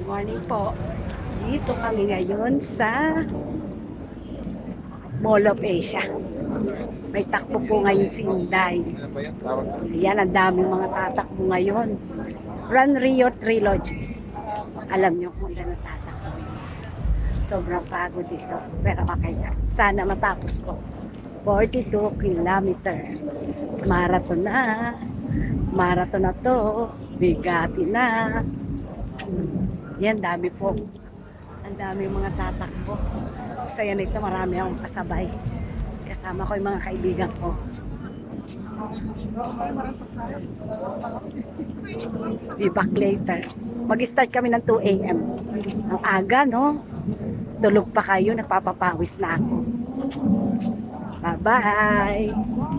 Morning po. Dito kami ngayon sa Mall of Asia. May takbo po ngayon si Inday. Yan, ang daming mga tatakbo ngayon. Run Rio Trilogy. Alam niyo kung ilan ang tatakbo. Sobrang pagod dito. Pero okay na. Sana matapos ko. 42 kilometer. Marathon na. Marathon na to. Bigati na. Yan, dami po. Ang dami mga tatakbo. Saya nito, marami akong kasabay. Kasama ko yung mga kaibigan ko. Be back later. Mag-start kami ng 2 a.m. Ang aga, no? Tulog pa kayo, nagpapapawis na ako. Bye-bye!